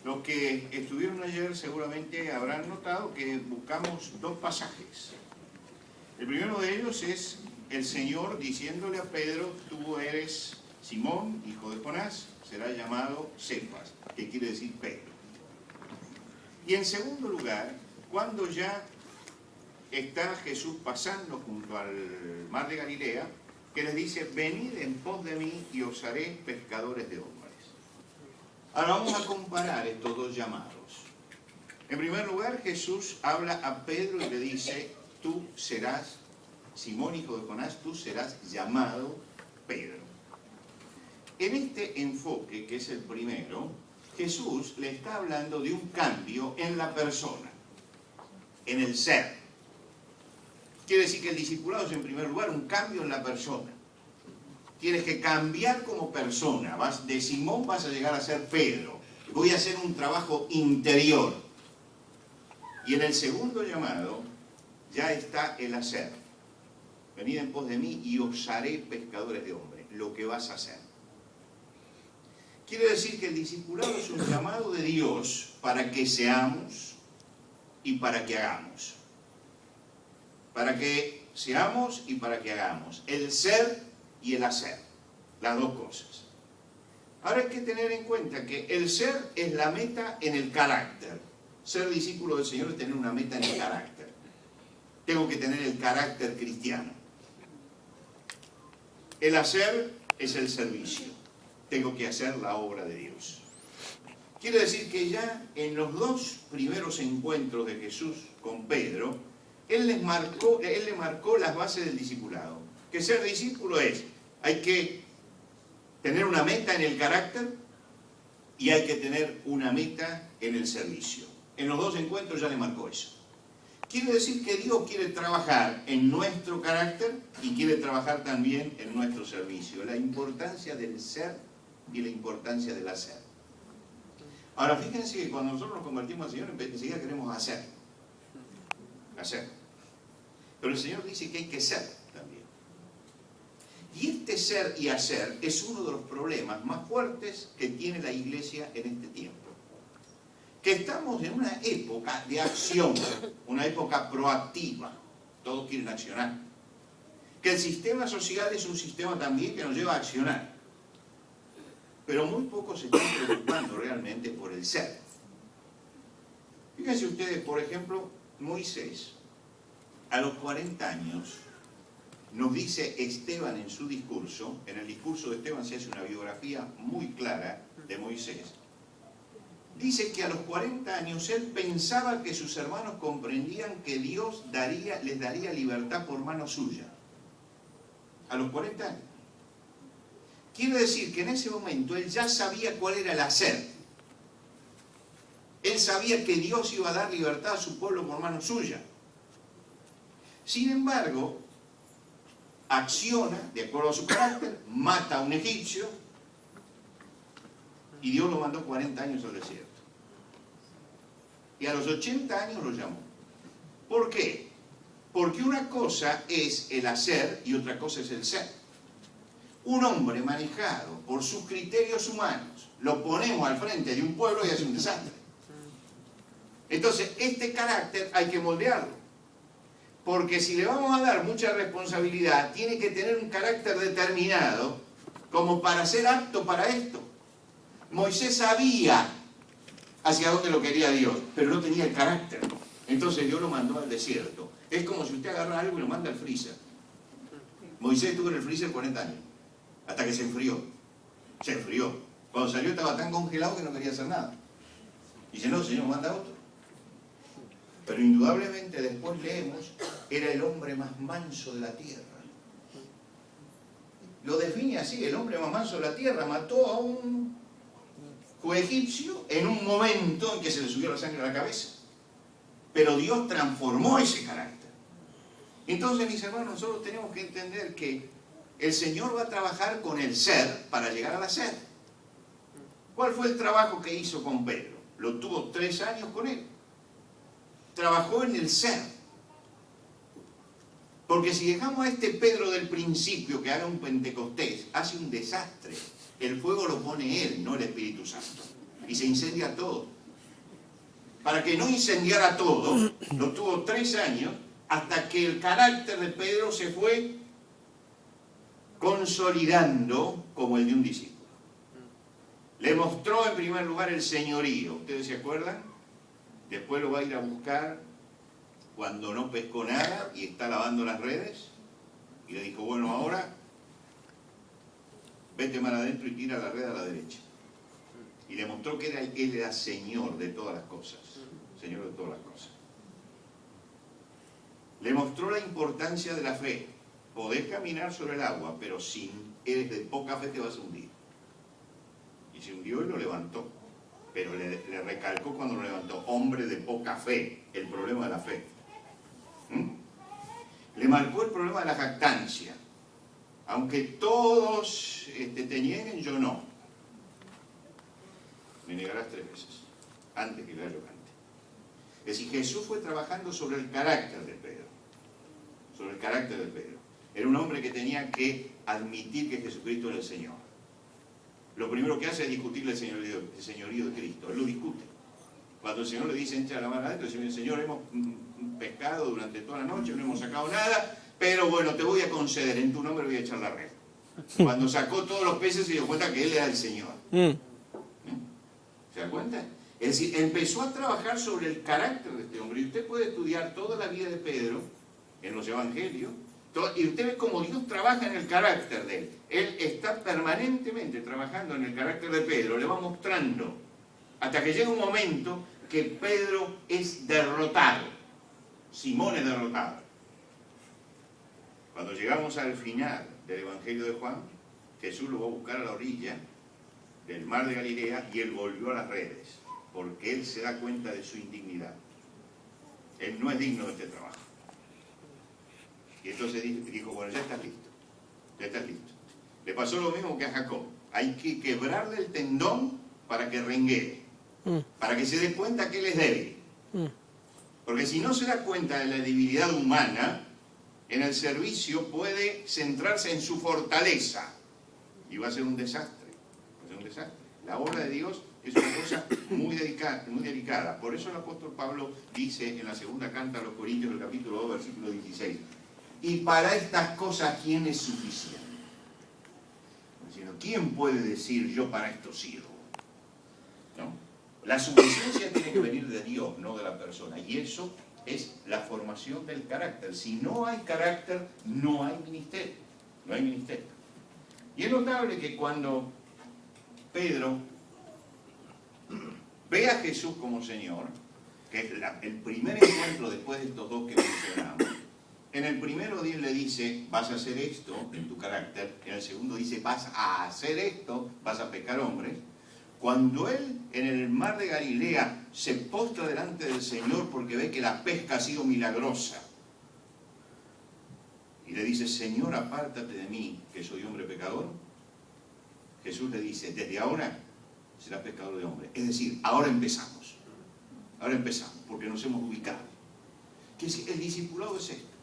Los que estuvieron ayer seguramente habrán notado que buscamos dos pasajes. El primero de ellos es el Señor diciéndole a Pedro: tú eres Simón, hijo de Jonás, será llamado Cefas, que quiere decir Pedro. Y en segundo lugar, cuando ya está Jesús pasando junto al mar de Galilea, que les dice: venid en pos de mí y os haré pescadores de hombres. Ahora vamos a comparar estos dos llamados. En primer lugar, Jesús habla a Pedro y le dice: tú serás, Simón, hijo de Jonás, tú serás llamado Pedro. En este enfoque, que es el primero, Jesús le está hablando de un cambio en la persona, en el ser. Quiere decir que el discipulado es, en primer lugar, un cambio en la persona. Tienes que cambiar como persona. De Simón vas a llegar a ser Pedro. Voy a hacer un trabajo interior. Y en el segundo llamado ya está el hacer. Venid en pos de mí y os haré pescadores de hombres. Lo que vas a hacer. Quiere decir que el discipulado es un llamado de Dios para que seamos y para que hagamos. Para que seamos y para que hagamos. El ser y el hacer. Las dos cosas. Ahora hay que tener en cuenta que el ser es la meta en el carácter. Ser discípulo del Señor es tener una meta en el carácter. Tengo que tener el carácter cristiano. El hacer es el servicio. Tengo que hacer la obra de Dios. Quiere decir que ya en los dos primeros encuentros de Jesús con Pedro, Él le marcó las bases del discipulado. Que ser discípulo es, hay que tener una meta en el carácter y hay que tener una meta en el servicio. En los dos encuentros ya le marcó eso. Quiere decir que Dios quiere trabajar en nuestro carácter y quiere trabajar también en nuestro servicio. La importancia del ser y la importancia del hacer. Ahora fíjense que cuando nosotros nos convertimos al Señor, enseguida queremos hacer. Hacer. Pero el Señor dice que hay que ser también. Y este ser y hacer es uno de los problemas más fuertes que tiene la Iglesia en este tiempo. Que estamos en una época de acción, una época proactiva. Todos quieren accionar. Que el sistema social es un sistema también que nos lleva a accionar. Pero muy pocos se están preocupando realmente por el ser. Fíjense ustedes, por ejemplo, Moisés, a los 40 años, nos dice Esteban en su discurso, en el discurso de Esteban se hace una biografía muy clara de Moisés, dice que a los 40 años él pensaba que sus hermanos comprendían que Dios les daría libertad por mano suya. A los 40 años. Quiere decir que en ese momento él ya sabía cuál era el hacer. Él sabía que Dios iba a dar libertad a su pueblo por mano suya. Sin embargo, acciona de acuerdo a su carácter, mata a un egipcio y Dios lo mandó 40 años al desierto. Y a los 80 años lo llamó. ¿Por qué? Porque una cosa es el hacer y otra cosa es el ser. Un hombre manejado por sus criterios humanos, lo ponemos al frente de un pueblo y hace un desastre. Entonces, este carácter hay que moldearlo. Porque si le vamos a dar mucha responsabilidad, tiene que tener un carácter determinado como para ser apto para esto. Moisés sabía hacia dónde lo quería Dios, pero no tenía el carácter. Entonces Dios lo mandó al desierto. Es como si usted agarra algo y lo manda al freezer. Moisés estuvo en el freezer 40 años, hasta que se enfrió. Se enfrió. Cuando salió estaba tan congelado que no quería hacer nada. Y dice: no, Señor, manda otro. Pero indudablemente después leemos, era el hombre más manso de la tierra. Lo define así: el hombre más manso de la tierra. Mató a un egipcio en un momento en que se le subió la sangre a la cabeza. Pero Dios transformó ese carácter. Entonces, mis hermanos, nosotros tenemos que entender que el Señor va a trabajar con el ser para llegar al hacer. ¿Cuál fue el trabajo que hizo con Pedro? Lo tuvo 3 años con él. Trabajó en el ser. Porque si dejamos a este Pedro del principio que haga un Pentecostés, hace un desastre. El fuego lo pone él, no el Espíritu Santo. Y se incendia todo. para que no incendiara todo. Lo tuvo 3 años, hasta que el carácter de Pedro se fue consolidando como el de un discípulo. Le mostró en primer lugar el señorío. ¿Ustedes se acuerdan? Después lo va a ir a buscar cuando no pescó nada y está lavando las redes. Y le dijo, bueno, ahora vete mar adentro y tira la red a la derecha. Y le mostró que él era señor de todas las cosas. Señor de todas las cosas. Le mostró la importancia de la fe. Podés caminar sobre el agua, pero si eres de poca fe te vas a hundir. Y se hundió y lo levantó. Pero le recalcó cuando lo levantó, hombre de poca fe, el problema de la fe. Le marcó el problema de la jactancia. Aunque todos te nieguen, yo no. Me negarás 3 veces, antes que el gallo cante. Es decir, Jesús fue trabajando sobre el carácter de Pedro. Sobre el carácter de Pedro. Era un hombre que tenía que admitir que Jesucristo era el Señor. Lo primero que hace es discutirle el señorío de Cristo. Él lo discute. Cuando el Señor le dice, echa la mano adentro, dice, Señor, hemos pescado durante toda la noche, no hemos sacado nada, pero bueno, te voy a conceder, en tu nombre voy a echar la red. Cuando sacó todos los peces se dio cuenta que Él era el Señor. ¿Se da cuenta? Es decir, empezó a trabajar sobre el carácter de este hombre. Y usted puede estudiar toda la vida de Pedro en los evangelios, y usted ve cómo Dios trabaja en el carácter de él. Él está permanentemente trabajando en el carácter de Pedro, le va mostrando, hasta que llega un momento que Pedro es derrotado. Simón es derrotado. Cuando llegamos al final del Evangelio de Juan, Jesús lo va a buscar a la orilla del mar de Galilea y él volvió a las redes, porque él se da cuenta de su indignidad. Él no es digno de este trabajo. Y entonces dijo, bueno, ya estás listo, ya estás listo. Le pasó lo mismo que a Jacob. Hay que quebrarle el tendón para que renguee, para que se dé cuenta que él es débil. Porque si no se da cuenta de la debilidad humana, en el servicio puede centrarse en su fortaleza y va a ser un desastre. Va a ser un desastre. La obra de Dios es una cosa muy delicada. Por eso el apóstol Pablo dice en la segunda carta a los Corintios, el capítulo 2, versículo 16, y para estas cosas, ¿quién es suficiente? ¿Quién puede decir yo para esto sirvo? ¿No? La suficiencia tiene que venir de Dios, no de la persona. Y eso es la formación del carácter. Si no hay carácter, no hay ministerio. No hay ministerio. Y es notable que cuando Pedro ve a Jesús como Señor, que es el primer encuentro después de estos dos que mencionamos, en el primero Dios le dice, vas a hacer esto en tu carácter. En el segundo dice, vas a hacer esto, vas a pecar hombres. Cuando él en el mar de Galilea se postra delante del Señor porque ve que la pesca ha sido milagrosa, y le dice, Señor, apártate de mí, que soy hombre pecador, Jesús le dice, desde ahora serás pescador de hombres. Es decir, ahora empezamos, porque nos hemos ubicado. Que el discipulado es esto.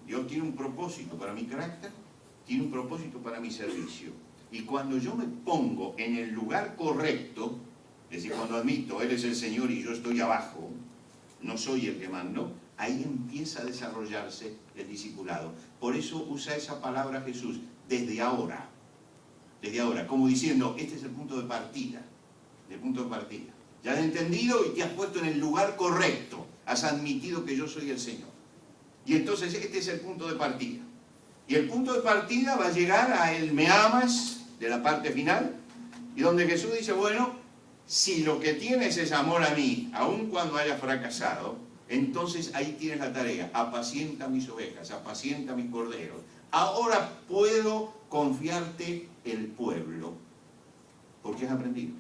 Dios tiene un propósito para mi carácter, tiene un propósito para mi servicio. Y cuando yo me pongo en el lugar correcto, es decir, cuando admito, Él es el Señor y yo estoy abajo, no soy el que mando, ahí empieza a desarrollarse el discipulado. Por eso usa esa palabra Jesús, desde ahora, como diciendo, este es el punto de partida, Ya has entendido y te has puesto en el lugar correcto, has admitido que yo soy el Señor. Y entonces este es el punto de partida. Y el punto de partida va a llegar a el me amas de la parte final, y donde Jesús dice, bueno, si lo que tienes es amor a mí, aun cuando hayas fracasado, entonces ahí tienes la tarea, apacienta mis ovejas, apacienta mis corderos. Ahora puedo confiarte el pueblo, porque has aprendido.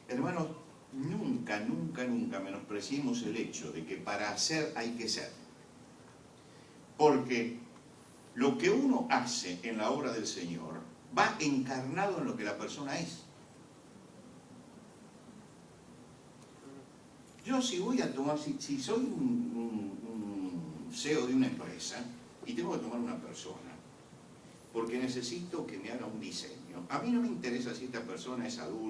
Hermanos, nunca menospreciemos el hecho de que para hacer hay que ser. Porque lo que uno hace en la obra del Señor va encarnado en lo que la persona es. Yo si voy a tomar, si soy un CEO de una empresa y tengo que tomar una persona, porque necesito que me haga un diseño, a mí no me interesa si esta persona es adulta,